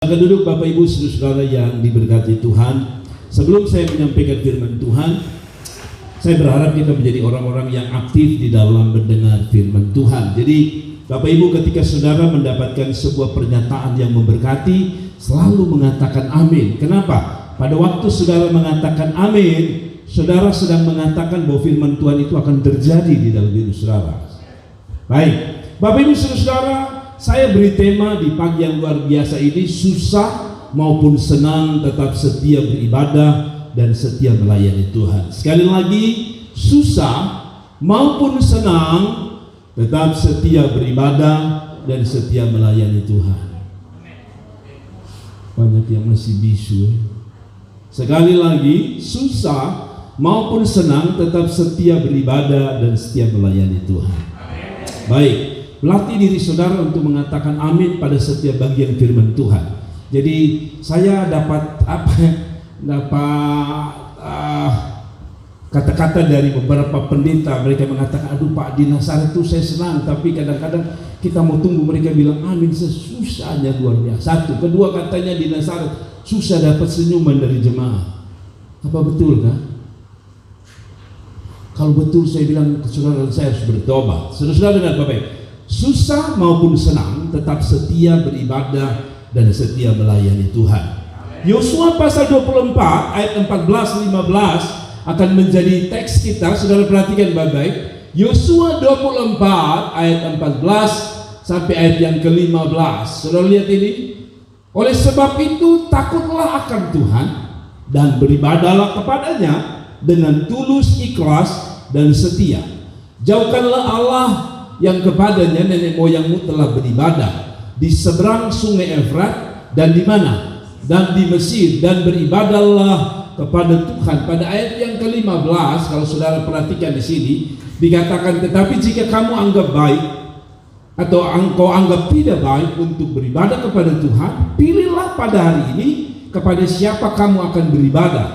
Silakan duduk Bapak Ibu Saudara yang diberkati Tuhan. Sebelum saya menyampaikan firman Tuhan, saya berharap kita menjadi orang-orang yang aktif di dalam mendengar firman Tuhan. Jadi Bapak Ibu, ketika saudara mendapatkan sebuah pernyataan yang memberkati, selalu mengatakan amin. Kenapa? Pada waktu saudara mengatakan amin, saudara sedang mengatakan bahwa firman Tuhan itu akan terjadi di dalam hidup saudara. Baik, Bapak Ibu Saudara, saya beri tema di pagi yang luar biasa ini, susah maupun senang tetap setia beribadah dan setia melayani Tuhan. Sekali lagi, susah maupun senang tetap setia beribadah dan setia melayani Tuhan. Banyak yang masih bisu. Sekali lagi, susah maupun senang tetap setia beribadah dan setia melayani Tuhan. Baik, latih diri saudara untuk mengatakan amin pada setiap bagian firman Tuhan. Jadi saya dapat kata-kata dari beberapa pendeta. Mereka mengatakan, aduh Pak, di Nazaret itu saya senang, tapi kadang-kadang kita mau tunggu mereka bilang amin, sesusahnya luar biasa. Satu, kedua, katanya di Nazaret susah dapat senyuman dari jemaah. Apa betul kan? Kalau betul, saya bilang saudara, saya harus bertobat. Saudara dengar Bapak, susah maupun senang tetap setia beribadah dan setia melayani Tuhan. Yosua pasal 24 ayat 14-15 akan menjadi teks kita. Saudara perhatikan baik-baik. Yosua 24 ayat 14 sampai ayat yang ke-15. Saudara lihat ini. Oleh sebab itu takutlah akan Tuhan dan beribadahlah kepadanya dengan tulus, ikhlas dan setia. Jauhkanlah Allah yang kepadanya nenek moyangmu telah beribadah di seberang sungai Efrat dan di mana? Dan di Mesir, dan beribadahlah kepada Tuhan. Pada ayat yang ke-15, kalau saudara perhatikan di sini dikatakan, tetapi jika kamu anggap baik atau engkau anggap tidak baik untuk beribadah kepada Tuhan, pilihlah pada hari ini kepada siapa kamu akan beribadah.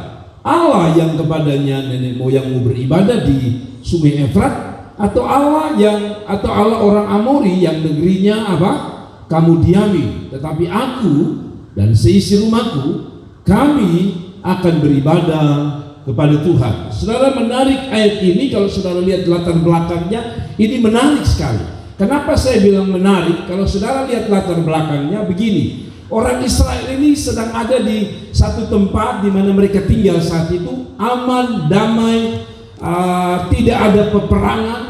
Allah yang kepadanya nenek moyangmu beribadah di sungai Efrat, atau Allah orang Amori yang negerinya kamu diami. Tetapi aku dan seisi rumahku, kami akan beribadah kepada Tuhan. Saudara, menarik ayat ini. Kalau saudara lihat latar belakangnya, ini menarik sekali. Kenapa saya bilang menarik? Kalau saudara lihat latar belakangnya begini, orang Israel ini sedang ada di satu tempat di mana mereka tinggal saat itu, aman, damai, tidak ada peperangan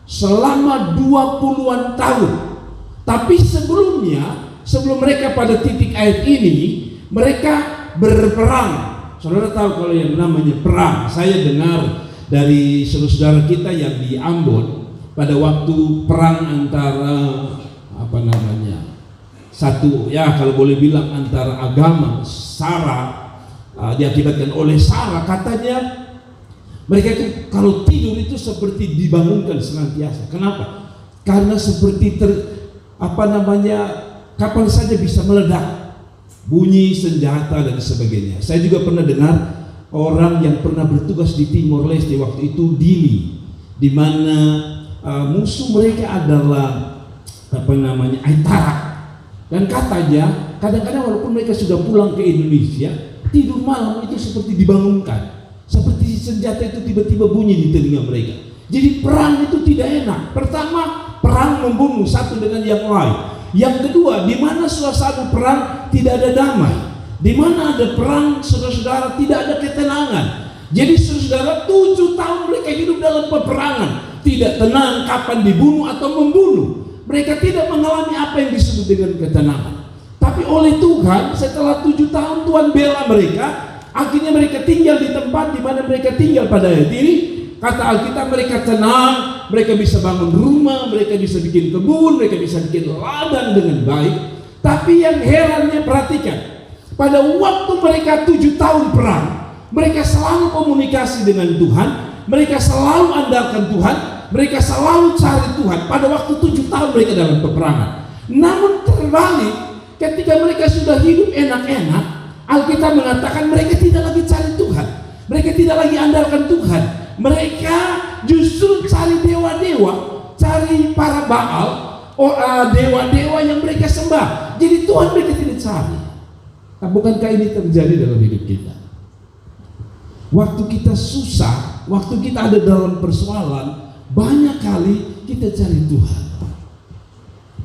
selama 20-an tahun. Tapi sebelum mereka pada titik ayat ini, mereka berperang. Saudara tahu kalau yang namanya perang. Saya dengar dari saudara kita yang di Ambon pada waktu perang antara kalau boleh bilang antara agama Sara, diakibatkan oleh Sara, katanya mereka itu kalau tidur itu seperti dibangunkan senantiasa. Kenapa? Karena seperti kapan saja bisa meledak, bunyi senjata dan sebagainya. Saya juga pernah dengar orang yang pernah bertugas di Timor Leste waktu itu, Dili, di mana musuh mereka adalah Aitara. Dan katanya kadang-kadang walaupun mereka sudah pulang ke Indonesia, tidur malam itu seperti dibangunkan, seperti senjata itu tiba-tiba bunyi di telinga mereka. Jadi perang itu tidak enak. Pertama, perang membunuh satu dengan yang lain. Yang kedua, di mana suasana perang tidak ada damai, di mana ada perang, saudara-saudara, tidak ada ketenangan. Jadi saudara, 7 tahun mereka hidup dalam peperangan, tidak tenang kapan dibunuh atau membunuh. Mereka tidak mengalami apa yang disebut dengan ketenangan. Tapi oleh Tuhan, setelah 7 tahun Tuhan bela mereka. Akhirnya mereka tinggal di tempat di mana mereka tinggal pada hari ini. Kata Alkitab, mereka tenang, mereka bisa bangun rumah, mereka bisa bikin kebun, mereka bisa bikin ladang dengan baik. Tapi yang herannya, perhatikan, pada waktu mereka 7 tahun perang, mereka selalu komunikasi dengan Tuhan, mereka selalu andalkan Tuhan, mereka selalu cari Tuhan. Pada waktu 7 tahun mereka dalam peperangan. Namun terbalik, ketika mereka sudah hidup enak-enak, Alkitab mengatakan mereka tidak lagi cari Tuhan, mereka tidak lagi andalkan Tuhan. Mereka justru cari dewa-dewa, cari para Baal, dewa-dewa yang mereka sembah. Jadi Tuhan mereka tidak cari. Bukankah ini terjadi dalam hidup kita? Waktu kita susah, waktu kita ada dalam persoalan, banyak kali kita cari Tuhan.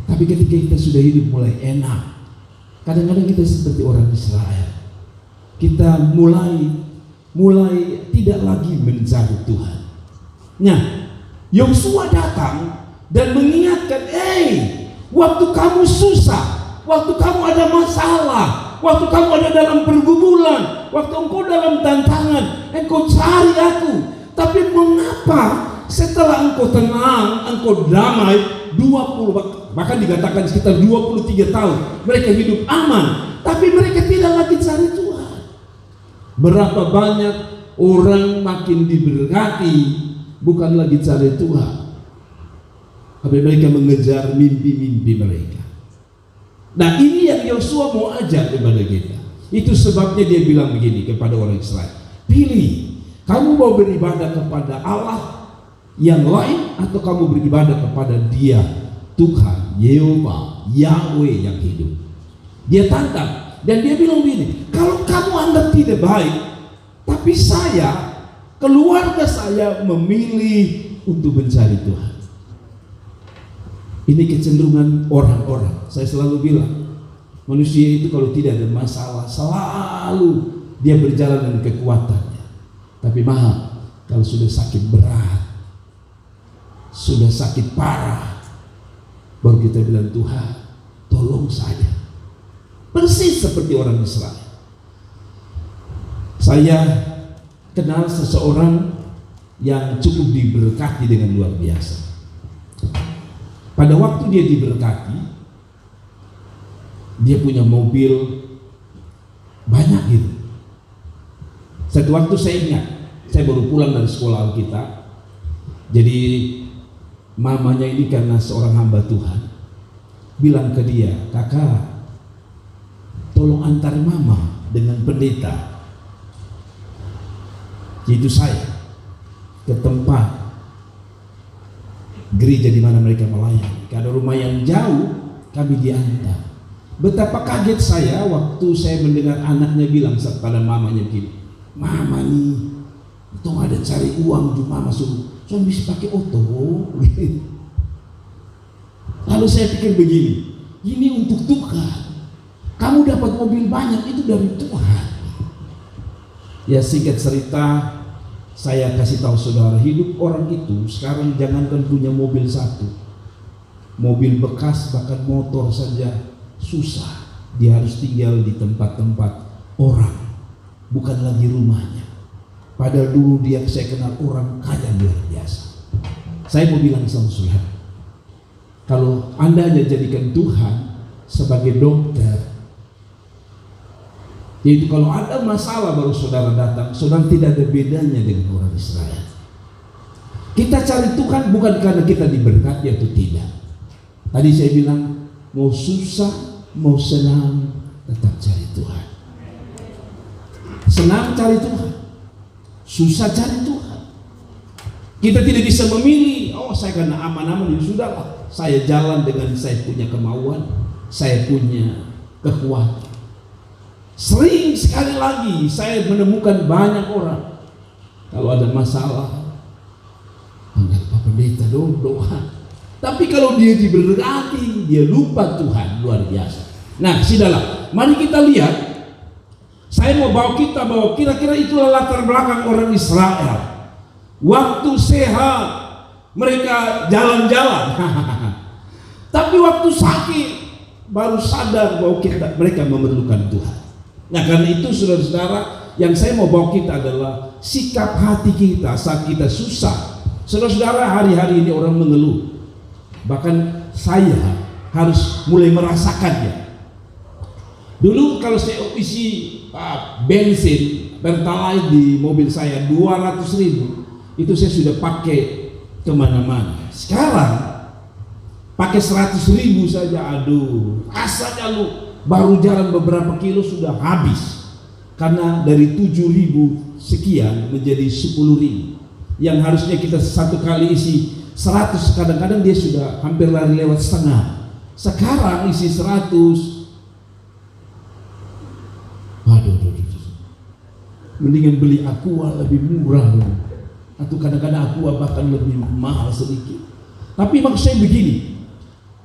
Tapi ketika kita sudah hidup mulai enak, kadang-kadang kita seperti orang Israel. Kita mulai tidak lagi mencari Tuhan. Nah, Yosua datang dan mengingatkan, waktu kamu susah, waktu kamu ada masalah, waktu kamu ada dalam pergumulan, waktu engkau dalam tantangan, engkau cari aku. Tapi mengapa setelah engkau tenang, engkau damai, 20, bahkan dikatakan sekitar 23 tahun mereka hidup aman, tapi mereka tidak lagi cari Tuhan. Berapa banyak orang makin diberkati bukan lagi cari Tuhan, tapi mereka mengejar mimpi-mimpi mereka. Nah, ini yang Yosua mau ajar kepada kita. Itu sebabnya dia bilang begini kepada orang Israel, pilih, kamu mau beribadah kepada Allah yang lain atau kamu beribadah kepada Dia, Tuhan Yehova Yahweh yang hidup. Dia tantang dan dia bilang begini, kalau kamu anggap tidak baik, tapi saya, keluarga saya memilih untuk mencari Tuhan. Ini kecenderungan orang-orang. Saya selalu bilang, manusia itu kalau tidak ada masalah, selalu dia berjalan dengan kekuatannya. Tapi maaf, kalau sudah sakit berat, sudah sakit parah, baru kita bilang, Tuhan, tolong saya. Persis seperti orang Israel. Saya kenal seseorang yang cukup diberkati dengan luar biasa. Pada waktu dia diberkati, dia punya mobil banyak gitu. Satu waktu saya ingat, saya baru pulang dari sekolah Alkitab. Jadi mamanya ini karena seorang hamba Tuhan, bilang ke dia, kakak, tolong antar mama dengan pendeta, yaitu saya, ke tempat gereja di mana mereka melayani. Karena rumah yang jauh, kami diantar. Betapa kaget saya waktu saya mendengar anaknya bilang kepada mamanya begini, mama nih, itu ada cari uang, cuma mama suruh bisa pakai oto. Lalu saya pikir begini, ini untuk Tuhan. Kamu dapat mobil banyak itu dari Tuhan. Ya, singkat cerita, saya kasih tahu saudara, hidup orang itu sekarang jangankan punya mobil satu, mobil bekas bahkan motor saja susah. Dia harus tinggal di tempat-tempat orang, bukan lagi rumahnya. Padahal dulu dia, saya kenal orang kaya luar biasa. Saya mau bilang sama saudara, kalau Anda hanya jadikan Tuhan sebagai dokter, yaitu kalau ada masalah baru saudara datang, saudara tidak ada bedanya dengan orang Israel. Kita cari Tuhan bukan karena kita diberkati atau tidak. Tadi saya bilang, mau susah, mau senang, tetap cari Tuhan. Senang cari Tuhan, susah cari Tuhan. Kita tidak bisa memilih, saya karena aman-aman, ya sudahlah, saya jalan dengan saya punya kemauan, saya punya kekuatan. Sering sekali lagi saya menemukan banyak orang, kalau ada masalah, panggil Pak Pendeta dong, doa. Tapi kalau dia diberkati, dia lupa Tuhan, luar biasa. Nah, sudahlah, mari kita lihat. Saya mau bawa kita bahwa kira-kira itulah latar belakang orang Israel. Waktu sehat, mereka jalan-jalan. Tapi waktu sakit, baru sadar bahwa mereka memerlukan Tuhan. Nah, karena itu saudara-saudara, yang saya mau bawa kita adalah sikap hati kita saat kita susah. Saudara-saudara, hari-hari ini orang mengeluh, bahkan saya harus mulai merasakannya. Dulu kalau saya isi bensin pertalite di mobil saya 200.000, itu saya sudah pakai kemana-mana. Sekarang pakai 100.000 saja, aduh, rasanya lu baru jalan beberapa kilo sudah habis, karena dari 7.000 sekian menjadi 10.000. Yang harusnya kita satu kali isi 100, kadang-kadang dia sudah hampir lari lewat setengah. Sekarang isi 100 Mendingan beli Aqua lebih murah, atau kadang-kadang Aqua bahkan lebih mahal sedikit. Tapi maksud saya begini,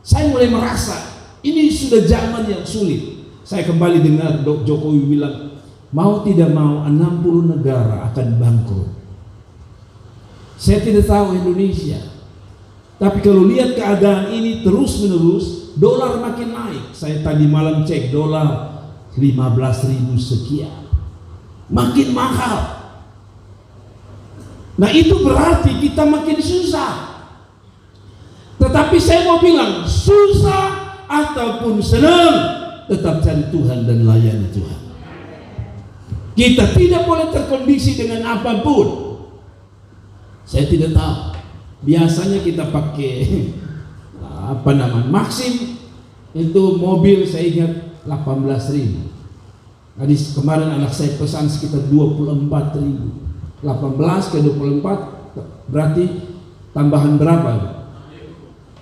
saya mulai merasa ini sudah zaman yang sulit. Saya kembali dengar Jokowi bilang, mau tidak mau 60 negara akan bangkrut. Saya tidak tahu Indonesia, tapi kalau lihat keadaan ini terus menerus, dolar makin naik. Saya tadi malam cek dolar 15.000 sekian, makin mahal. Nah itu berarti kita makin susah. Tetapi saya mau bilang, susah ataupun senang, tetap cari Tuhan dan layani Tuhan. Kita tidak boleh terkondisi dengan apapun. Saya tidak tahu. Biasanya kita pakai Maxim, itu mobil saya ingat 18.000. Tadi kemarin anak saya pesan sekitar 24.000. 18 ke 24 berarti tambahan berapa?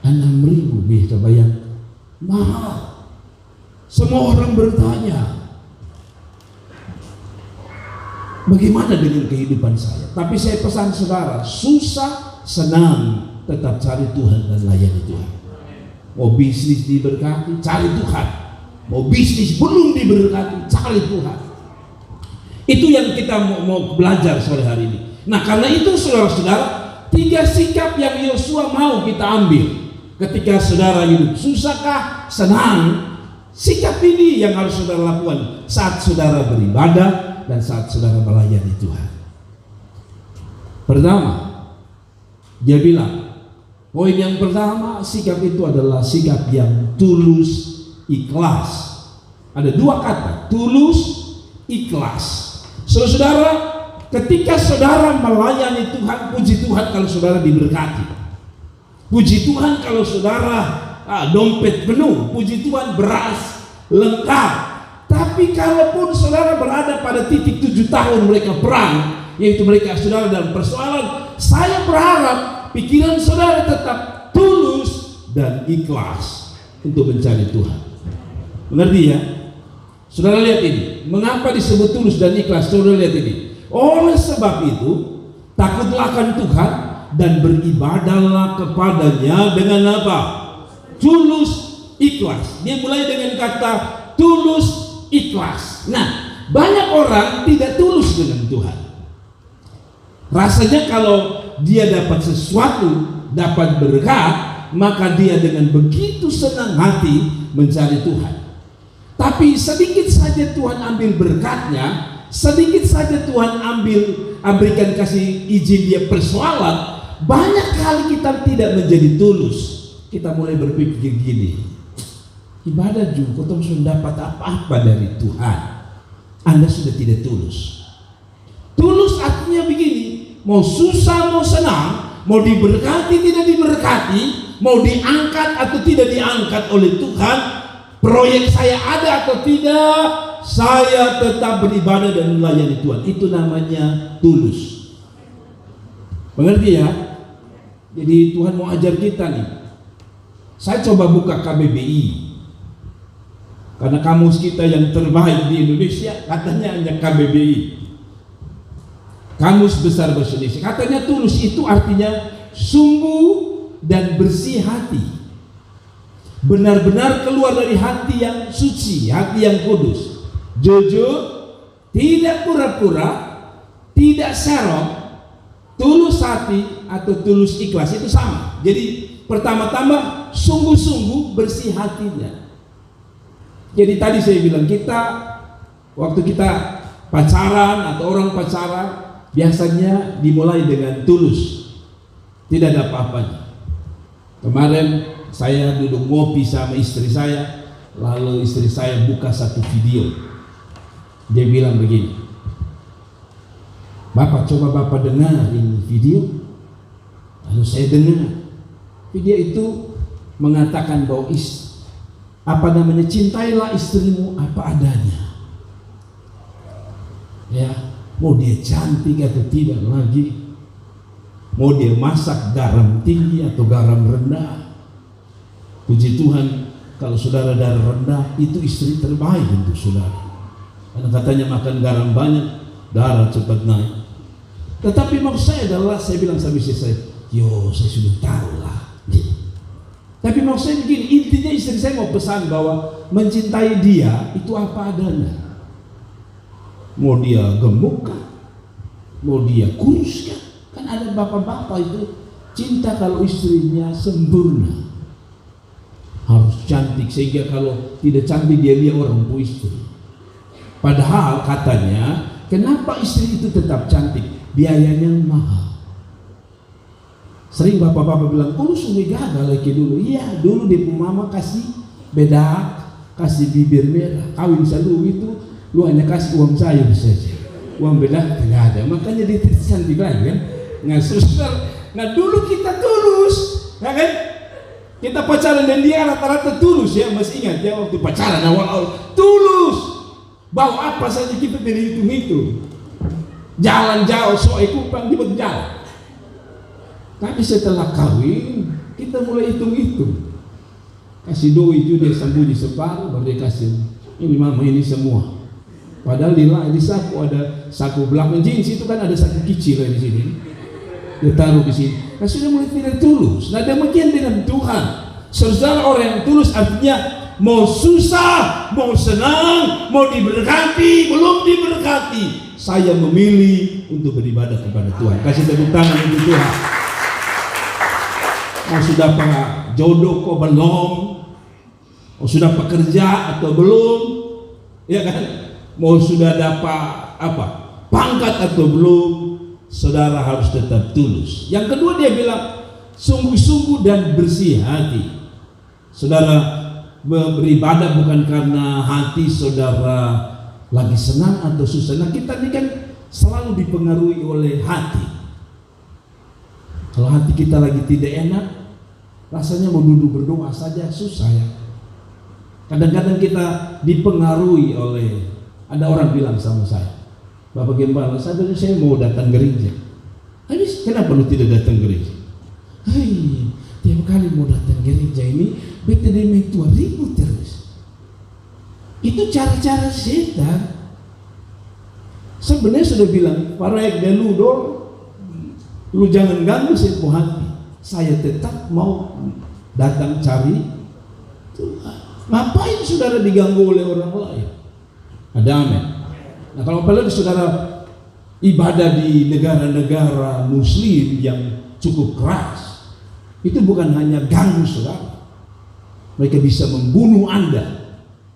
6.000. Bisa bayang, mahal. Semua orang bertanya, bagaimana dengan kehidupan saya? Tapi saya pesan saudara, susah senang, tetap cari Tuhan dan layani Tuhan. Mau bisnis diberkati, cari Tuhan. Mau bisnis belum diberkati, cari Tuhan. Itu yang kita mau belajar sore hari ini. Nah karena itu saudara-saudara, 3 sikap yang Yosua mau kita ambil ketika saudara hidup susahkah, senang. Sikap ini yang harus saudara lakukan saat saudara beribadah dan saat saudara melayani Tuhan. Pertama, dia bilang, poin yang pertama, sikap itu adalah sikap yang tulus, ikhlas. Ada 2 kata, tulus, ikhlas. Saudara, ketika saudara melayani Tuhan, puji Tuhan kalau saudara diberkati. Puji Tuhan kalau saudara dompet penuh, puji Tuhan beras lengkap. Tapi kalaupun saudara berada pada titik 7 tahun mereka perang, yaitu mereka saudara dalam persoalan, saya berharap pikiran saudara tetap tulus dan ikhlas untuk mencari Tuhan. Mengerti ya? Saudara lihat ini, mengapa disebut tulus dan ikhlas? Saudara lihat ini. Oleh sebab itu, takutlah akan Tuhan dan beribadahlah kepadanya dengan apa? Tulus, ikhlas. Dia mulai dengan kata tulus, ikhlas. Nah, banyak orang tidak tulus dengan Tuhan. Rasanya kalau dia dapat sesuatu, dapat berkat, maka dia dengan begitu senang hati mencari Tuhan. Tapi sedikit saja Tuhan ambil berkatnya, sedikit saja Tuhan berikan kasih izin dia persoalan, banyak kali kita tidak menjadi tulus. Kita mulai berpikir gini, ibadah juga kau sudah dapat apa-apa dari Tuhan, Anda sudah tidak tulus. Tulus artinya begini, mau susah mau senang, mau diberkati tidak diberkati, mau diangkat atau tidak diangkat oleh Tuhan, proyek saya ada atau tidak, saya tetap beribadah dan melayani Tuhan. Itu namanya tulus. Mengerti ya? Jadi Tuhan mau ajar kita nih. Saya coba buka KBBI, karena kamus kita yang terbaik di Indonesia katanya hanya KBBI, Kamus Besar Bahasa Indonesia. Katanya tulus itu artinya sungguh dan bersih hati, benar-benar keluar dari hati yang suci, hati yang kudus, jujur, tidak pura-pura, tidak serong, tulus hati atau tulus ikhlas itu sama. Jadi pertama-tama sungguh-sungguh bersih hatinya. Jadi tadi saya bilang, kita waktu kita pacaran atau orang pacaran biasanya dimulai dengan tulus, tidak ada apa-apanya. Kemarin saya duduk ngopi sama istri saya, lalu istri saya buka satu video. Dia bilang begini, Bapak, coba Bapak dengar ini video. Lalu saya dengar. Video itu mengatakan bahwa cintailah istrimu apa adanya. Ya, mau dia cantik atau tidak lagi, mau dia masak garam tinggi atau garam rendah. Puji Tuhan, kalau saudara darah rendah, itu istri terbaik untuk saudara. Karena katanya makan garam banyak darah cepat naik. Tetapi maksud saya adalah, saya bilang sama istri saya, saya sudah tahu lah. Tapi maksud saya begini, intinya istri saya mau pesan bahwa mencintai dia itu apa adanya. Mau dia gemuk kah? Mau dia kurus kah? Kan ada bapak-bapak itu cinta kalau istrinya sempurna, harus cantik, sehingga kalau tidak cantik dia lihat orang tua istri. Padahal katanya, kenapa istri itu tetap cantik? Biayanya mahal. Sering bapak-bapak bilang, lu sudah gagal lagi dulu. Iya, dulu dia mama kasih beda, kasih bibir merah, kawin selalu itu, lu hanya kasih uang sayur saja, uang beda tidak ada. Makanya dia cantik lagi kan. Nah, saudara, nah dulu kita tulus, ya kan? Kita pacaran dan dia rata-rata tulus ya, masih ingat ya waktu pacaran awal-awal tulus. Bawa apa saja kita dari hitung-hitung. Jalan jauh, kupang di jalan. Tapi setelah kawin, kita mulai hitung-hitung. Kasih doi itu dia sembunyi separuh, baru dia kasih. Ini mama, ini semua. Padahal di saku ada saku belakang jeans itu kan ada saku kecil di sini. Dia taruh di sini. Nah, sudah mulai tidak tulus. Nah, demikian dengan Tuhan. Saudara, orang yang tulus artinya mau susah, mau senang, mau diberkati, belum diberkati, saya memilih untuk beribadah kepada Tuhan. Kasih tepuk tangan untuk Tuhan. Mau sudah pak jodoh kok belum? Mau sudah pekerja atau belum? Ya kan? Mau sudah dapat apa? Pangkat atau belum? Saudara harus tetap tulus. Yang kedua dia bilang sungguh-sungguh dan bersih hati. Saudara beribadah bukan karena hati saudara lagi senang atau susah. Nah, kita ini kan selalu dipengaruhi oleh hati. Kalau hati kita lagi tidak enak, rasanya mau duduk berdoa saja susah ya. Kadang-kadang kita dipengaruhi oleh, ada orang bilang sama saya, Bapak Gembala, saya mau datang gereja. Habis kenapa lu tidak datang gereja? Hai, tiap kali mau datang gereja ini bete demi tua ribut terus. Itu cara-cara setan. Sebenarnya sudah bilang, parek dulu dong, lu jangan ganggu sepuh hati. Saya tetap mau datang cari Tuhan. Ngapain saudara diganggu oleh orang lain? Ada amin. Nah, kalau apalagi saudara ibadah di negara-negara muslim yang cukup keras, itu bukan hanya ganggu saudara, mereka bisa membunuh Anda,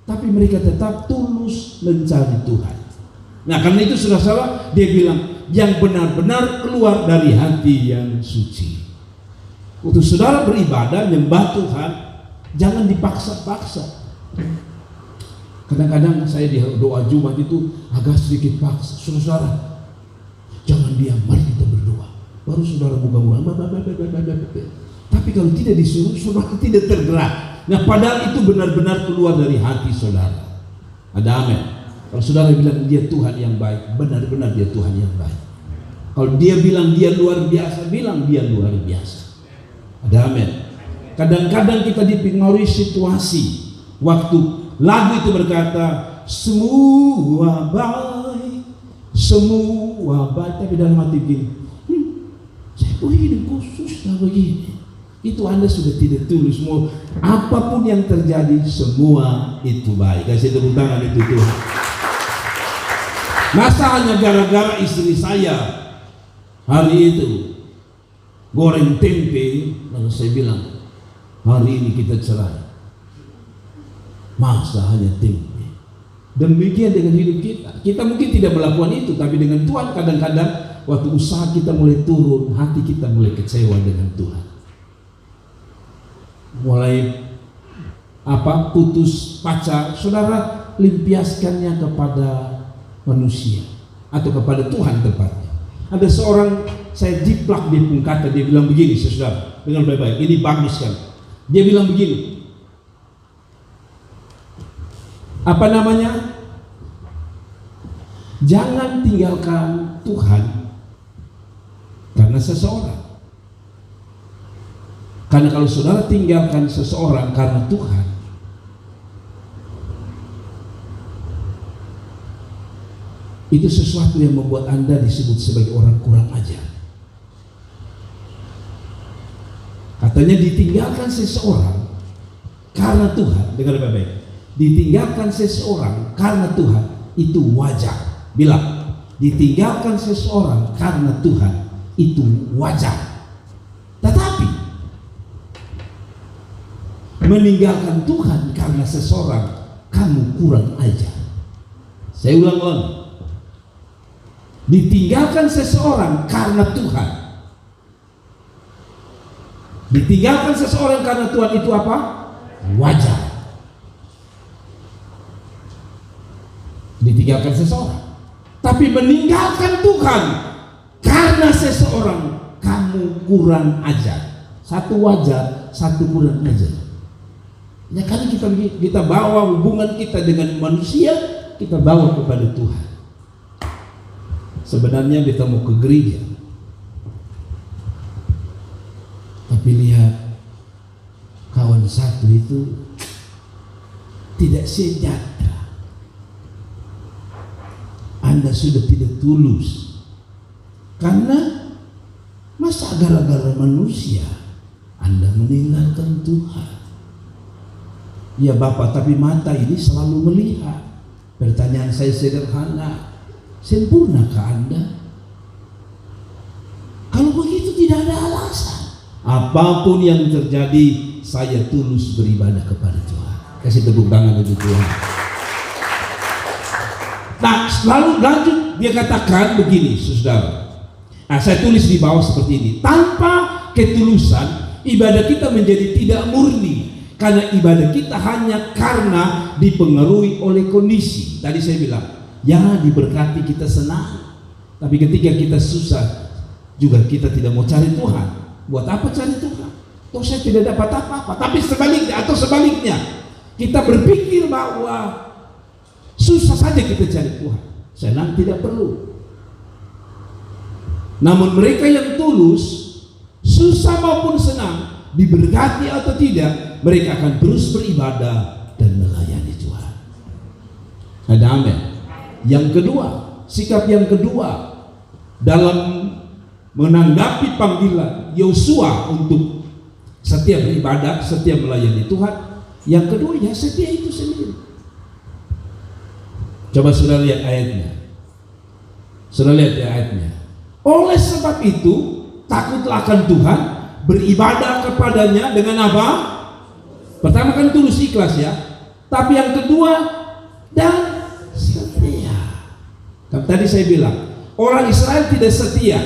tapi mereka tetap tulus mencari Tuhan. Nah, karena itu saudara, dia bilang yang benar-benar keluar dari hati yang suci. Untuk saudara beribadah menyembah Tuhan, jangan dipaksa-paksa. Kadang-kadang saya di doa Jumat itu agak sedikit paksa. Saudara, jangan diam, mari kita berdoa. Baru saudara buka mulut. Tapi kalau tidak disuruh, saudara tidak tergerak. Nah, padahal itu benar-benar keluar dari hati saudara. Ada amin. Kalau saudara bilang dia Tuhan yang baik, benar-benar dia Tuhan yang baik. Kalau dia bilang dia luar biasa, bilang dia luar biasa. Ada amin. Kadang-kadang kita dipengaruhi situasi. Waktu lagu itu berkata semua baik, tapi dalam hati gini, saya kok hidup khusus lah begini. Itu Anda sudah tidak tulus. Mau apapun yang terjadi, semua itu baik. Kasih tepuk tangan itu Tuhan. Masa hanya gara-gara istri saya hari itu goreng tempe, lalu saya bilang hari ini kita cerai. Masa hanya tempe. Demikian dengan hidup kita. Kita mungkin tidak melakukan itu, tapi dengan Tuhan kadang-kadang waktu usaha kita mulai turun, hati kita mulai kecewa dengan Tuhan. Mulai putus pacar, saudara limpiaskannya kepada manusia atau kepada Tuhan tepatnya. Ada seorang saya jiplak di pungkata, dia bilang begini, saudara, dengan baik-baik, ini bagus kan. Dia bilang begini, jangan tinggalkan Tuhan karena seseorang. Karena kalau saudara tinggalkan seseorang karena Tuhan, itu sesuatu yang membuat Anda disebut sebagai orang kurang ajar. Katanya ditinggalkan seseorang karena Tuhan, dengar baik-baik, ditinggalkan seseorang karena Tuhan itu wajar. Bilang, ditinggalkan seseorang karena Tuhan itu wajar. Tetapi meninggalkan Tuhan karena seseorang, kamu kurang ajar. Saya ulang-ulang. Ditinggalkan seseorang karena Tuhan. Ditinggalkan seseorang karena Tuhan itu apa? Wajar. Ditinggalkan seseorang. Tapi meninggalkan Tuhan karena seseorang, kamu kurang ajar. Satu wajar, satu kurang ajar. Ya kali kita bawa hubungan kita dengan manusia, kita bawa kepada Tuhan. Sebenarnya kita mau ke gereja, tapi lihat kawan satu itu tidak sejahtera. Anda sudah tidak tulus. Karena masa gara-gara manusia Anda meninggalkan Tuhan? Ya Bapak, tapi mata ini selalu melihat. Pertanyaan saya sederhana, sempurnakah Anda? Kalau begitu tidak ada alasan. Apapun yang terjadi, saya tulus beribadah kepada Tuhan. Kasih tepuk tangan untuk Tuhan. Nah, lalu lanjut dia katakan begini, saudara. Nah, saya tulis di bawah seperti ini. Tanpa ketulusan, ibadah kita menjadi tidak murni. Karena ibadah kita hanya karena dipengaruhi oleh kondisi. Tadi saya bilang, ya diberkati kita senang. Tapi ketika kita susah, juga kita tidak mau cari Tuhan. Buat apa cari Tuhan? Toh saya tidak dapat apa-apa. Tapi sebaliknya atau sebaliknya, kita berpikir bahwa susah saja kita cari Tuhan, senang tidak perlu. Namun mereka yang tulus, susah maupun senang, diberkati atau tidak, mereka akan terus beribadah dan melayani Tuhan. Ada amin. Yang kedua, sikap yang kedua dalam menanggapi panggilan Yosua untuk setia beribadah, setia melayani Tuhan, yang kedua ya setia itu sendiri. Coba saudara lihat ayatnya. Saudara lihat ya ayatnya. Oleh sebab itu, takutlah akan Tuhan, beribadah kepadanya dengan apa? Pertama kan tulus ikhlas ya. Tapi yang kedua, dan setia. Kan tadi saya bilang, orang Israel tidak setia.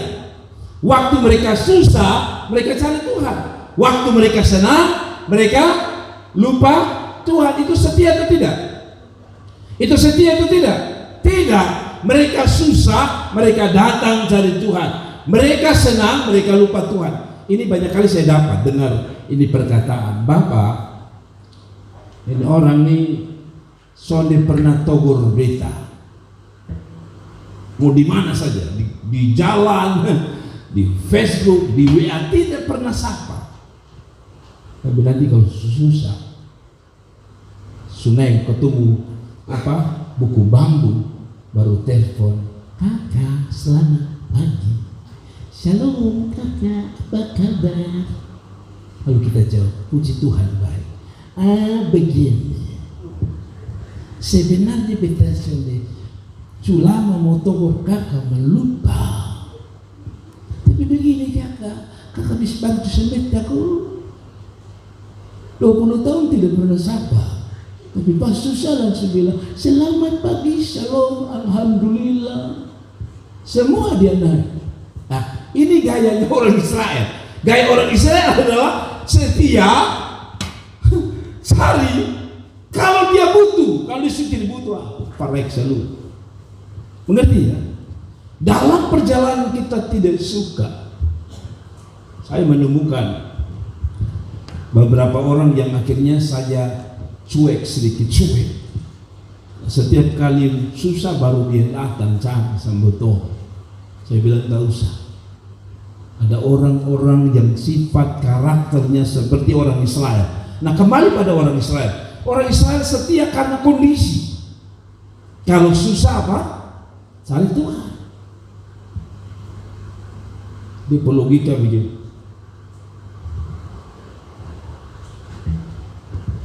Waktu mereka susah, mereka cari Tuhan. Waktu mereka senang, mereka lupa Tuhan. Itu setia atau tidak? Itu setia atau tidak? Tidak. Mereka susah, mereka datang cari Tuhan. Mereka senang, mereka lupa Tuhan. Ini banyak kali saya dapat dengar ini perkataan, Bapak, ini orang nih sonde pernah togur beta. Mau di mana saja, di jalan, di Facebook, di WA, tidak pernah sapa. Tapi nanti kalau susah, Suneng ketemu buku bambu, baru telepon, kakak selamat pagi, shalom kakak, apa kabar? Lalu kita jawab, puji Tuhan baik. Begini, sebenarnya beta sudah selama mau togor kakak melupa. Tapi begini kakak bisa bantu semetaku 20 tahun tidak pernah sapa. Tapi pas susah langsung bilang, selamat pagi, shalom, alhamdulillah. Semua dia naik. Nah, ini gayanya orang Israel. Gaya orang Israel adalah setia, cari. Kalau dia butuh, kalau disuruh butuh, parek selalu. Mengerti ya? Dalam perjalanan kita tidak suka. Saya menemukan beberapa orang yang akhirnya saya sedikit cuek. Setiap kali susah baru dia datang cari sambuto. Saya bilang tak usah. Ada orang-orang yang sifat karakternya seperti orang Israel. Nah, kembali pada orang Israel. Orang Israel setia karena kondisi. Kalau susah apa? Cari Tuhan. Di logika begini.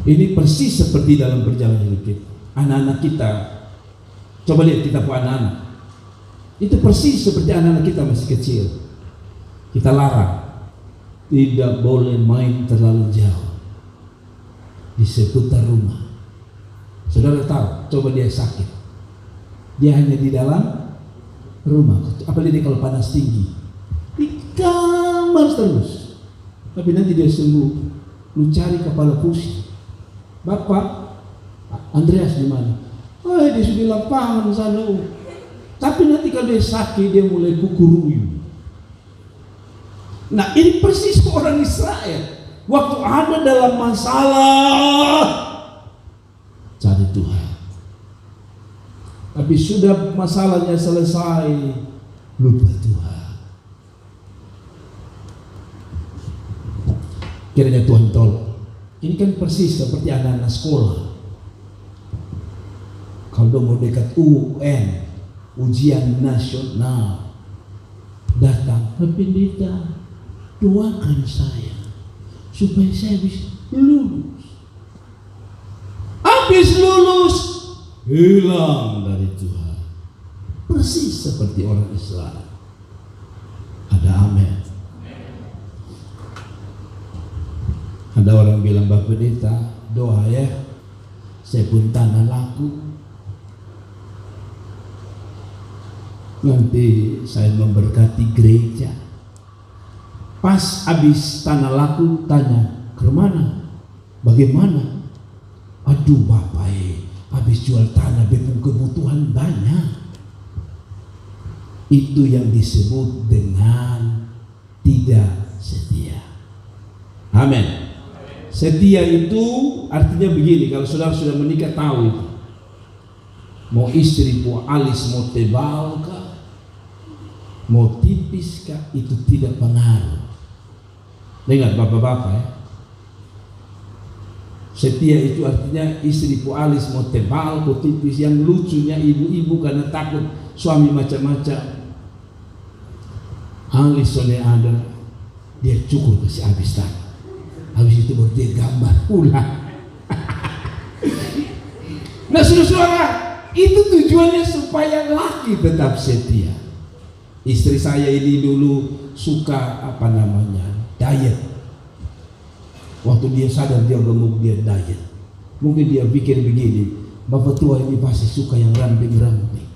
Ini persis seperti dalam perjalanan hidup kita. Anak-anak kita, coba lihat kita punya anak-anak. Itu persis seperti anak-anak kita masih kecil. Kita larang, tidak boleh main terlalu jauh di seputar rumah. Saudara tahu, coba dia sakit, dia hanya di dalam rumah. Apalagi kalau panas tinggi, di kamar terus. Tapi nanti dia sembuh, lu cari kepala pusing. Bapak Andreas di mana? Oh, dia sudah di lapangan sana. Tapi nanti kalau dia sakit, dia mulai kukuruyu. Nah, ini persis orang Israel. Waktu ada dalam masalah, cari Tuhan. Tapi sudah masalahnya selesai, lupa Tuhan. Kiranya Tuhan tolong. Ini kan persis seperti anak-anak sekolah. Kalau mau dekat UN, ujian nasional, datang ke pendeta, doakan saya supaya saya bisa lulus. Habis lulus, hilang dari Tuhan. Persis seperti orang Israel. Ada amin. Ada orang bilang, Bapak Pendeta, doa ya, saya pun tanah laku, nanti saya memberkati gereja. Pas habis tanah laku, tanya, ke mana? Bagaimana? Aduh Bapak, habis jual tanah, bepung kebutuhan banyak. Itu yang disebut dengan tidak setia. Amin. Setia itu artinya begini, kalau saudara sudah menikah tahu itu. Mau istri, mau alis, mau tebal kah, mau tipis kah, itu tidak pengaruh. Dengar bapak-bapak ya. Setia itu artinya istri mau alis, mau tebal, mau tipis. Yang lucunya ibu-ibu karena takut suami macam-macam, alis soalnya ada, dia cukur kasih habis tanah. Habis itu baru dia gambar ulang. Nah saudara, itu tujuannya supaya laki tetap setia. Istri saya ini dulu suka diet. Waktu dia sadar dia gemuk, dia diet. Mungkin dia pikir begini, bapak tua ini pasti suka yang ramping-ramping.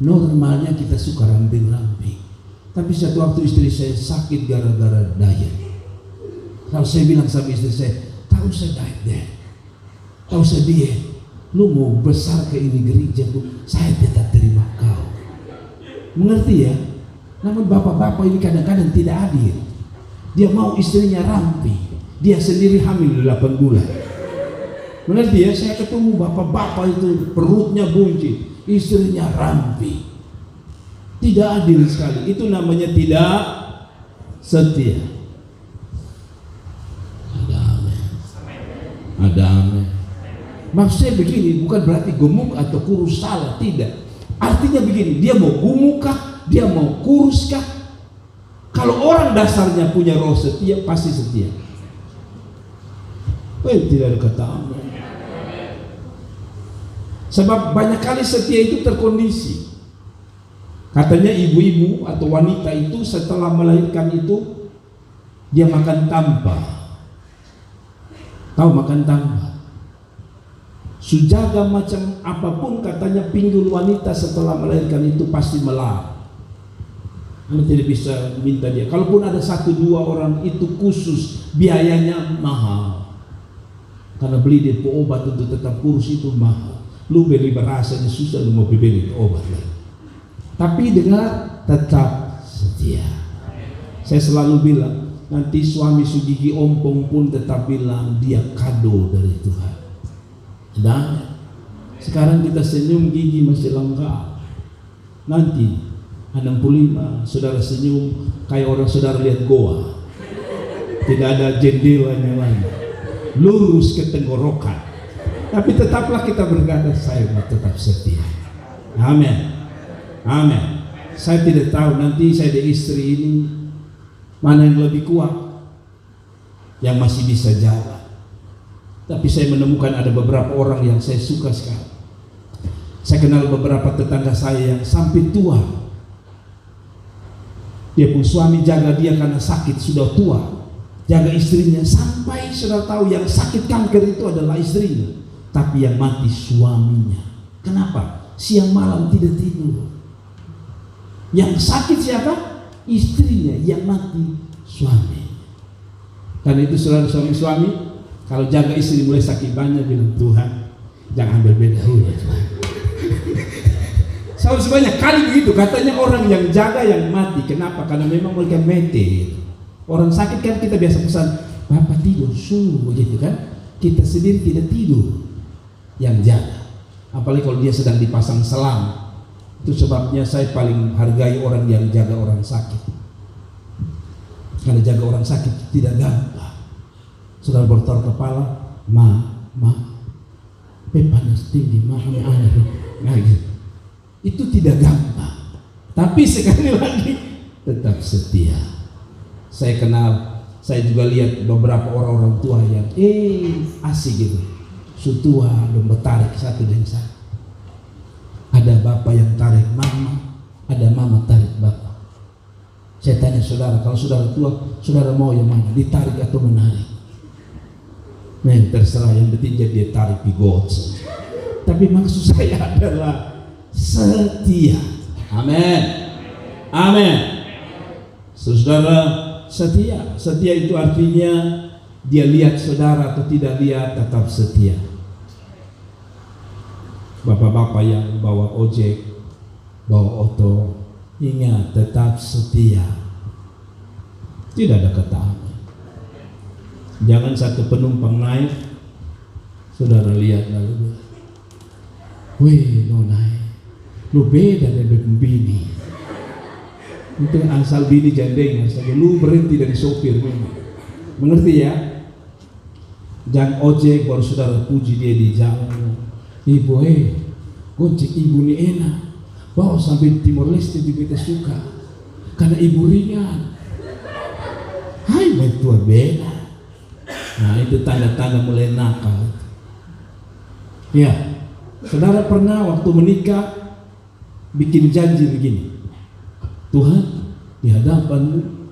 Normalnya kita suka ramping-ramping. Tapi satu waktu istri saya sakit gara-gara diet. Kalau saya bilang sama istri saya, tak usah diet deh, tak usah diet. Lu mau besar ke ini gereja tuh, saya tetap terima kau. Mengerti ya? Namun bapak-bapak ini kadang-kadang tidak adil. Dia mau istrinya ramping, dia sendiri hamil 8 bulan. Mengerti ya? Saya ketemu bapak-bapak itu perutnya buncit, istrinya ramping. Tidak adil sekali. Itu namanya tidak setia. Ada amin. Maksudnya begini, bukan berarti gemuk atau kurus salah, tidak. Artinya begini, dia mau gemuk kah, dia mau kurus kah, kalau orang dasarnya punya roh setia, pasti setia. Tidak ada kata amin. Sebab banyak kali setia itu terkondisi. Katanya ibu-ibu atau wanita itu setelah melahirkan itu dia makan tanpa. Tahu makan tanpa. Sujaga macam apapun katanya pinggul wanita setelah melahirkan itu pasti melahap. Anda tidak bisa minta dia. Kalaupun ada 1-2 orang itu khusus, biayanya mahal. Karena beli dia obat untuk tetap kurus itu mahal. Lu beli berasanya susah, lu mau beli obat lagi. Tapi dengar, tetap setia. Saya selalu bilang, nanti suami sugigi ompong pun tetap bilang dia kado dari Tuhan. Dan sekarang kita senyum gigi masih lengkap. Nanti 65 saudara senyum kayak orang saudara lihat goa, tidak ada jendelanya lagi, lurus ke tenggorokan. Tapi tetaplah kita berkata, saya tetap setia. Amin. Amin. Saya tidak tahu nanti saya ada istri ini mana yang lebih kuat, yang masih bisa jalan. Tapi saya menemukan ada beberapa orang yang saya suka sekali. Saya kenal beberapa tetangga saya yang sampai tua, dia pun suami jaga dia karena sakit, sudah tua, jaga istrinya sampai sudah tahu yang sakit kanker itu adalah istrinya, tapi yang mati suaminya. Kenapa? Siang malam tidak tidur. Yang sakit siapa? Istrinya, yang mati suami. Karena itu saudara suami-suami, kalau jaga istri mulai sakit banyak, bilang Tuhan jangan berbeda dahulu. Selalu sebanyak kali begitu, katanya orang yang jaga yang mati. Kenapa? Karena memang mereka mete. Orang sakit kan kita biasa pesan, Bapak tidur, begitu kan? Kita sendiri tidak tidur, yang jaga. Apalagi kalau dia sedang dipasang selang. Itu sebabnya saya paling hargai orang yang jaga orang sakit. Karena jaga orang sakit tidak gampang. Saudara bertaruh kepala, panas tinggi, nah, gitu. Itu tidak gampang. Tapi sekali lagi tetap setia. Saya juga lihat beberapa orang-orang tua yang asik gitu. Sutua dan bertarik satu dengan satu. Ada bapak yang tarik mama, ada mama tarik bapak. Saya tanya saudara, kalau saudara tua, saudara mau yang mana? Ditarik atau menarik? Nah, terserah, yang penting dia tarik bigot. Tapi maksud saya adalah setia. Amin. Amin. Saudara setia. Setia itu artinya dia lihat saudara atau tidak lihat tetap setia. Bapak-bapak yang bawa ojek, bawa oto, ingat tetap setia. Tidak ada kata amin. Jangan satu penumpang naik, saudara lihat lalu, wih lo naik, lu beda dari bini. Itu asal bini jandeng, asal lu berhenti dari sopir memang. Mengerti ya? Jangan ojek baru saudara puji dia di jalan. Ibu gojek ibu ini enak, bawa sampai Timor Leste juga kita suka karena ibu ringan. Hai betul beda. Nah itu tanda-tanda mulai nakal. Ya, saudara pernah waktu menikah bikin janji begini, Tuhan di hadapanmu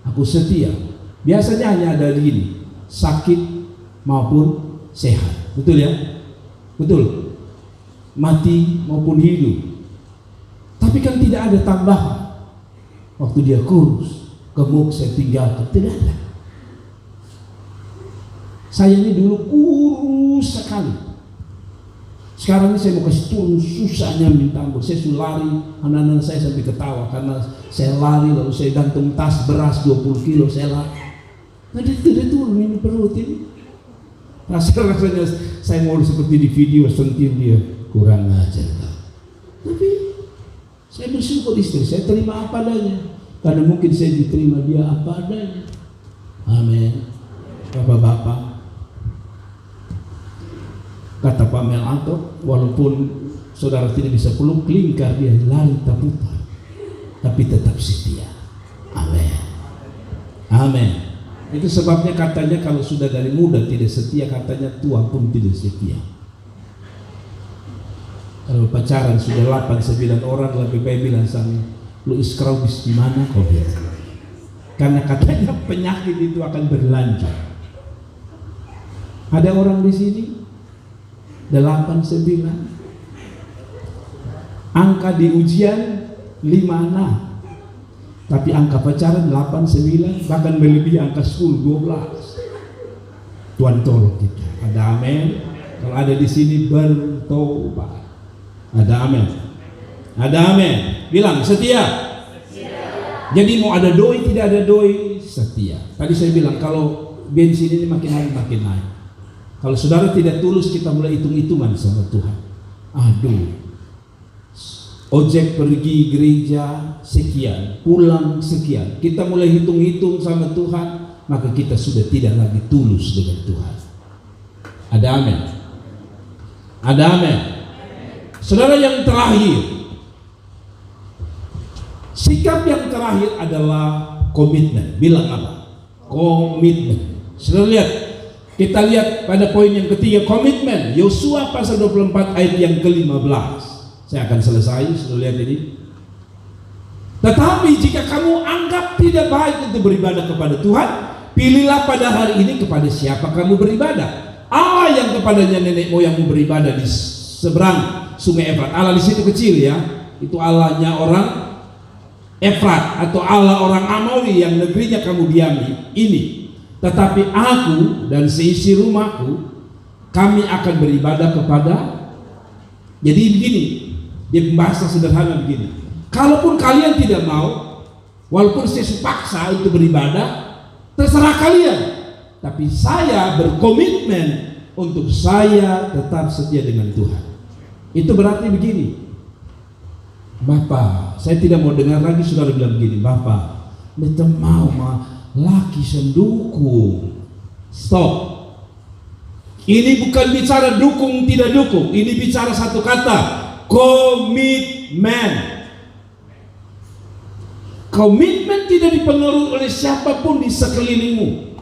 aku setia. Biasanya hanya ada gini, sakit maupun sehat, betul ya? Betul, mati maupun hidup. Tapi kan tidak ada tambahan. Waktu dia kurus, gemuk saya tinggalkan, tidak ada. Saya ini dulu kurus sekali. Sekarang ini saya mau kasih turun, susahnya minta ampun. Saya sudah lari, anak-anak saya sampai ketawa karena saya lari lalu saya gantung tas beras 20 kilo saya lari. Nah dia tidak turun ini perut ini. Rasanya saya mau seperti di video sentil dia kurang ajar. Tapi saya bersyukur istri saya terima apa adanya karena mungkin saya diterima dia apa adanya. Amin. Bapak-bapak, kata Pak Melanto, walaupun saudara tidak bisa peluk, lingkar dia lari tak putar, tapi tetap setia. Amin. Amin. Itu sebabnya katanya kalau sudah dari muda tidak setia, katanya tua pun tidak setia. Kalau pacaran sudah 8-9 orang, lebih baik bilang sama lu iskraubis di mana kau biar. Karena katanya penyakit itu akan berlanjut. Ada orang di sini 8-9, angka di ujian 5-6. Tapi angka pacaran 8-9, bahkan melebihi angka 10-12. Tuhan tolong kita. Ada amin. Kalau ada di sini bertobat. Ada amin. Ada amin. Bilang setia. Jadi mau ada doi tidak ada doi, setia. Tadi saya bilang kalau bensin ini makin naik makin naik. Kalau saudara tidak tulus, kita mulai hitung-hitungan sama Tuhan. Aduh. Ojek pergi gereja sekian, pulang sekian. Kita mulai hitung-hitung sama Tuhan, maka kita sudah tidak lagi tulus dengan Tuhan. Ada amin. Ada amin. Saudara yang terakhir, Sikap yang terakhir adalah komitmen. Bilang apa? Komitmen. Sudah lihat, kita lihat pada poin yang ketiga, komitmen. Yosua pasal 24 ayat yang ke-15. Saya akan selesai, sudah lihat ini. Tetapi jika kamu anggap tidak baik untuk beribadah kepada Tuhan, pilihlah pada hari ini kepada siapa kamu beribadah. Allah yang kepadanya nenek moyangmu beribadah di seberang sungai Efrat. Allah di situ kecil ya, itu Allahnya orang Efrat atau Allah orang Amauri yang negerinya kamu diami ini. Tetapi aku dan seisi rumahku, kami akan beribadah kepada. Jadi begini, dia bahasa sederhana begini. Kalaupun kalian tidak mau, walaupun saya paksa untuk beribadah, terserah kalian. Tapi saya berkomitmen untuk saya tetap setia dengan Tuhan. Itu berarti begini, Bapak, saya tidak mau dengar lagi saudara bilang begini, Bapak, beta mau laki sendukung. Stop. Ini bukan bicara dukung tidak dukung. Ini bicara satu kata, komitmen. Komitmen tidak dipengaruhi oleh siapapun di sekelilingmu.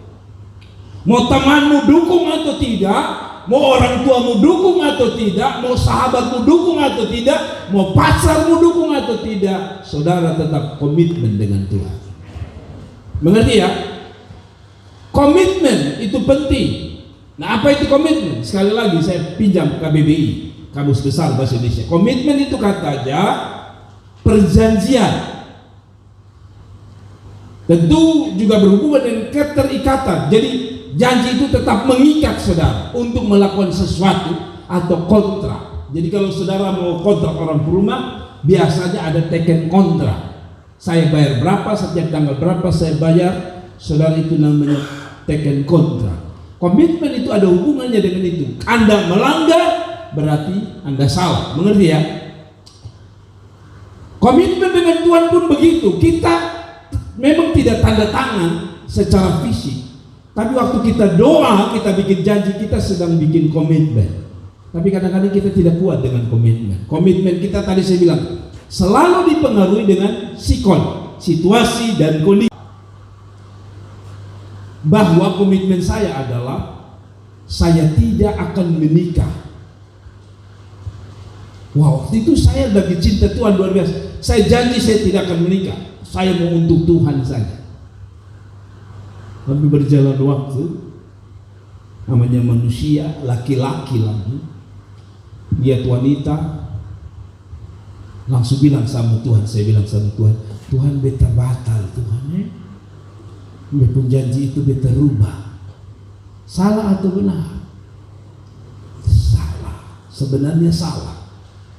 Mau temanmu dukung atau tidak, mau orang tuamu dukung atau tidak, mau sahabatmu dukung atau tidak, mau pacarmu dukung atau tidak, saudara tetap komitmen dengan Tuhan. Mengerti ya? Komitmen itu penting. Nah, apa itu komitmen? Sekali lagi saya pinjam KBBI, Kamus Besar Bahasa Indonesia. Komitmen itu katanya perjanjian. Tentu juga berhubungan dengan keterikatan. Jadi janji itu tetap mengikat saudara untuk melakukan sesuatu atau kontrak. Jadi kalau saudara mau kontrak orang rumah, biasanya ada teken kontrak. Saya bayar berapa, setiap tanggal berapa saya bayar, saudara, itu namanya teken kontrak. Komitmen itu ada hubungannya dengan itu. Anda melanggar berarti Anda salah. Mengerti ya? Komitmen dengan Tuhan pun begitu. Kita memang tidak tanda tangan secara fisik, tapi waktu kita doa, kita bikin janji, kita sedang bikin komitmen. Tapi kadang-kadang kita tidak kuat dengan komitmen. Komitmen kita tadi saya bilang selalu dipengaruhi dengan sikon, situasi dan kondisi. Bahwa komitmen saya adalah saya tidak akan menikah. Wow, waktu itu saya lagi cinta Tuhan luar biasa. Saya janji saya tidak akan menikah. Saya mau untuk Tuhan saja. Tapi berjalan waktu, namanya manusia, laki-laki lagi, lihat wanita, langsung bilang sama Tuhan. Saya bilang sama Tuhan, Tuhan beta batal Tuhan ya. Beta janji itu beta rubah. Salah atau benar? Salah. Sebenarnya salah.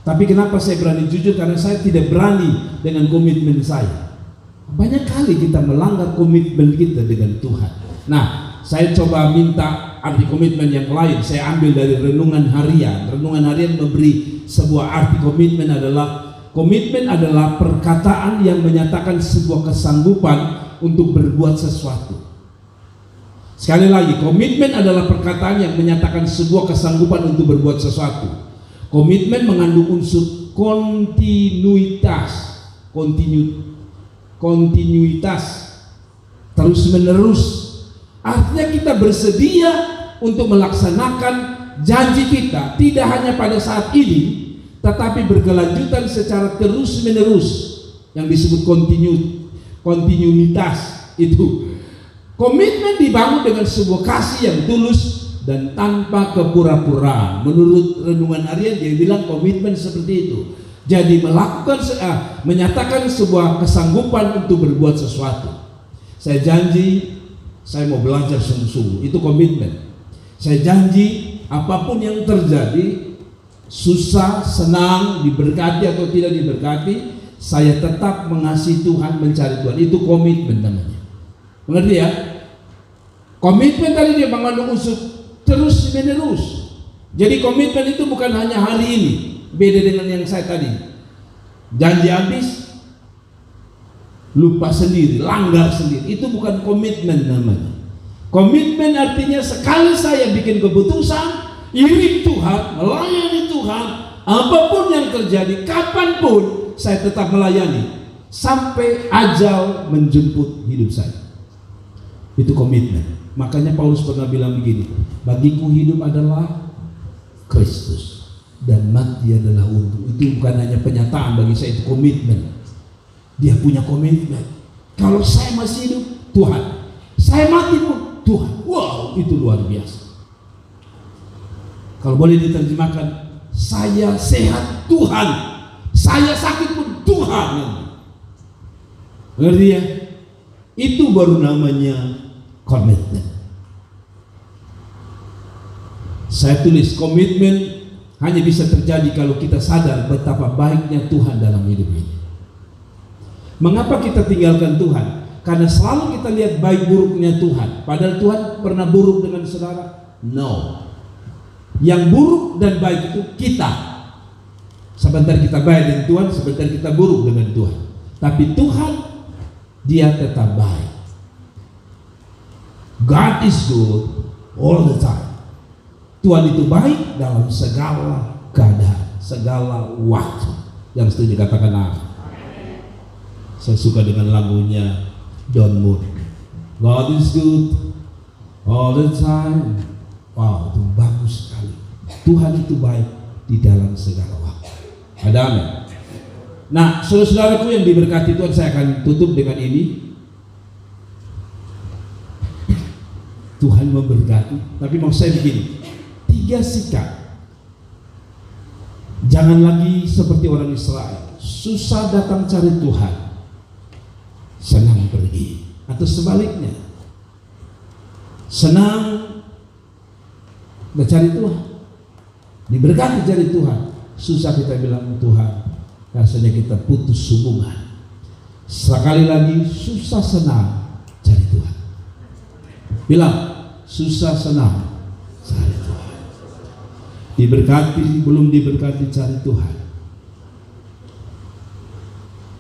Tapi kenapa saya berani jujur? Karena saya tidak berani dengan komitmen saya. Banyak kali kita melanggar komitmen kita dengan Tuhan. Nah, saya coba minta arti komitmen yang lain. Saya ambil dari renungan harian. Renungan harian memberi sebuah arti komitmen adalah perkataan yang menyatakan sebuah kesanggupan untuk berbuat sesuatu. Sekali lagi, komitmen adalah perkataan yang menyatakan sebuah kesanggupan untuk berbuat sesuatu. Komitmen mengandung unsur kontinuitas terus menerus. Artinya kita bersedia untuk melaksanakan janji kita tidak hanya pada saat ini, tetapi berkelanjutan secara terus menerus, yang disebut kontinuitas itu. Komitmen dibangun dengan sebuah kasih yang tulus dan tanpa kepura-puraan. Menurut renungan harian dia bilang komitmen seperti itu. Jadi menyatakan sebuah kesanggupan untuk berbuat sesuatu. Saya janji saya mau belajar sungguh-sungguh, itu komitmen. Saya janji apapun yang terjadi, susah, senang, diberkati atau tidak diberkati, saya tetap mengasihi Tuhan, mencari Tuhan. Itu komitmen namanya. Mengerti ya? Komitmen tadi dia mengandung unsur terus menerus. Jadi komitmen itu bukan hanya hari ini. Beda dengan yang saya tadi, janji habis, lupa sendiri, langgar sendiri. Itu bukan komitmen namanya. Komitmen artinya sekali saya bikin keputusan, iring Tuhan, melayani Tuhan, apapun yang terjadi, kapanpun saya tetap melayani. sampai ajal menjemput hidup saya. Itu komitmen. Makanya Paulus pernah bilang begini, bagiku hidup adalah Kristus dan mati adalah untung. Itu bukan hanya penyataan bagi saya, itu komitmen. Dia punya komitmen. Kalau saya masih hidup, Tuhan. Saya mati pun, Tuhan. Wow, itu luar biasa. Kalau boleh diterjemahkan, saya sehat, Tuhan. Saya sakit pun, Tuhan. Ngerti ya? Itu baru namanya komitmen. Saya tulis komitmen hanya bisa terjadi kalau kita sadar betapa baiknya Tuhan dalam hidup ini. Mengapa kita tinggalkan Tuhan? Karena selalu kita lihat baik buruknya Tuhan. Padahal Tuhan pernah buruk dengan saudara? No. Yang buruk dan baik itu kita. Sebentar kita baik dengan Tuhan, sebentar kita buruk dengan Tuhan. Tapi Tuhan, Dia tetap baik. God is good all the time. Tuhan itu baik dalam segala keadaan, segala waktu. Yang setuju katakan amin. Saya suka dengan lagunya Don Moon. God is good all the time. Wow, itu bagus sekali. Tuhan itu baik di dalam segala waktu. Ada amin. Nah, saudara-saudaraku yang diberkati Tuhan, saya akan tutup dengan ini. Tuhan memberkati. Tapi mau saya begini, 3 sikap. Jangan lagi seperti orang Israel, susah datang cari Tuhan, senang pergi. Atau sebaliknya, senang mencari Tuhan, diberkati cari Tuhan, susah kita bilang Tuhan, rasanya kita putus hubungan. Sekali lagi, susah senang cari Tuhan. Bilang, susah senang cari Tuhan. Diberkati, belum diberkati cari Tuhan.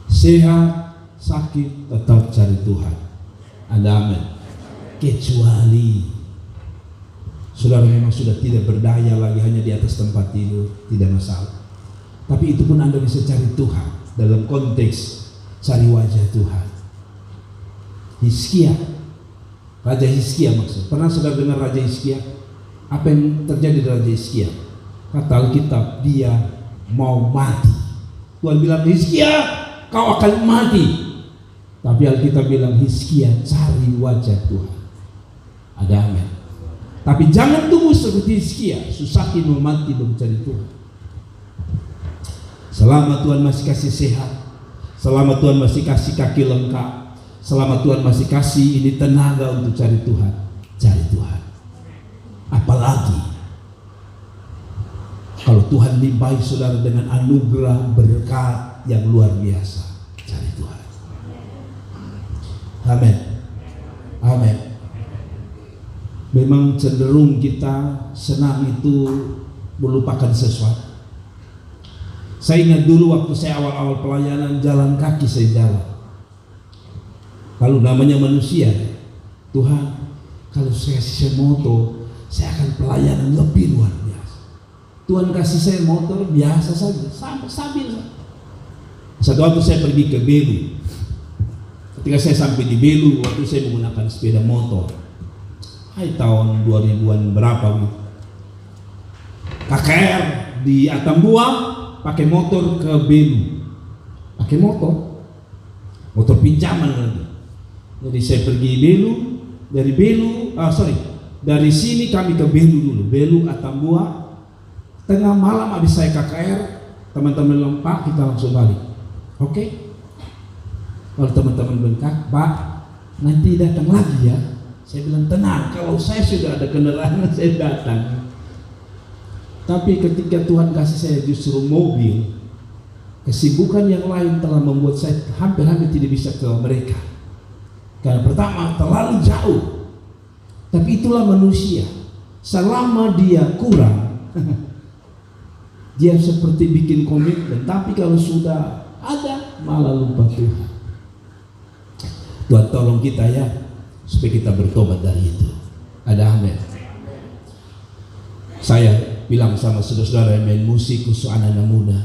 Sehat, sakit, tetap cari Tuhan. Ada amin. Kecuali saudara memang sudah tidak berdaya lagi, hanya di atas tempat tidur, tidak masalah. Tapi itu pun Anda bisa cari Tuhan dalam konteks cari wajah Tuhan. Hizkia, Raja Hizkia maksud. Pernah saudara dengar Raja Hizkia? Apa yang terjadi di Raja Hizkia? Kata Alkitab, dia mau mati. Tuhan bilang, Hizkia, kau akan mati. Tapi Alkitab bilang, Hizkia, cari wajah Tuhan. Ada amin. Tapi jangan tunggu seperti Hizkia, susahin mau mati baru cari Tuhan. Selama Tuhan masih kasih sehat, selama Tuhan masih kasih kaki lengkap, selama Tuhan masih kasih ini tenaga untuk cari Tuhan, cari Tuhan. Apalagi kalau Tuhan limpahi saudara dengan anugerah berkat yang luar biasa, cari Tuhan. Amin. Amin. Memang cenderung kita senang itu melupakan sesuatu. Saya ingat dulu waktu saya awal-awal pelayanan, jalan kaki saya jalan. Lalu namanya manusia, Tuhan, kalau saya kasih motor, saya akan pelayanan lebih luar biasa. Tuhan kasih saya motor biasa saja, stabil. Satu waktu saya pergi ke Belu. Ketika saya sampai di Belu, waktu saya menggunakan sepeda motor, tahun 2000-an berapa gitu. KKR di Atambua pakai motor ke Belu, pakai motor pinjaman lagi. Jadi saya pergi Belu, dari sini kami ke Belu dulu, Belu Atambua. Tengah malam habis saya KKR, teman-teman bilang, Pak, kita langsung balik. Oke. Kalau teman-teman bilang, Pak, nanti datang lagi ya. Saya bilang, tenang, kalau saya sudah ada kendaraan, saya datang. Tapi ketika Tuhan kasih saya justru mobil, kesibukan yang lain telah membuat saya hampir-hampir tidak bisa ke mereka. Karena pertama, terlalu jauh. Tapi itulah manusia. Selama dia kurang, dia seperti bikin komitmen. Tapi kalau sudah ada, malah lupa Tuhan. Tuhan tolong kita ya, supaya kita bertobat dari itu. Ada amin. Saya bilang sama saudara-saudara yang main musik, khusus anak-anak muda,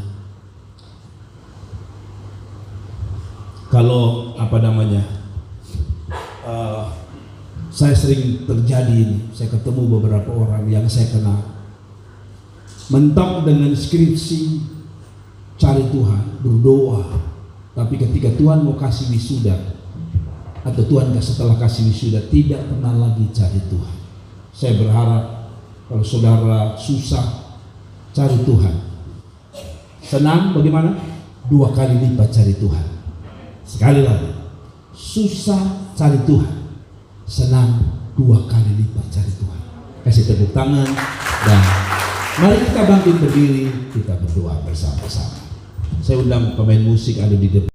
Kalau saya sering terjadi ini, saya ketemu beberapa orang yang saya kenal mentok dengan skripsi, cari Tuhan, berdoa, tapi ketika Tuhan mau kasih wisuda atau Tuhan setelah kasih wisuda tidak pernah lagi cari Tuhan. Saya berharap kalau saudara susah cari Tuhan, senang bagaimana? 2 kali lipat cari Tuhan. Sekali lagi, susah cari Tuhan, senang 2 kali lipat cari Tuhan. Kasih tepuk tangan dan mari kita bangkit berdiri, kita berdoa bersama-sama. Saya undang pemain musik ada di depan.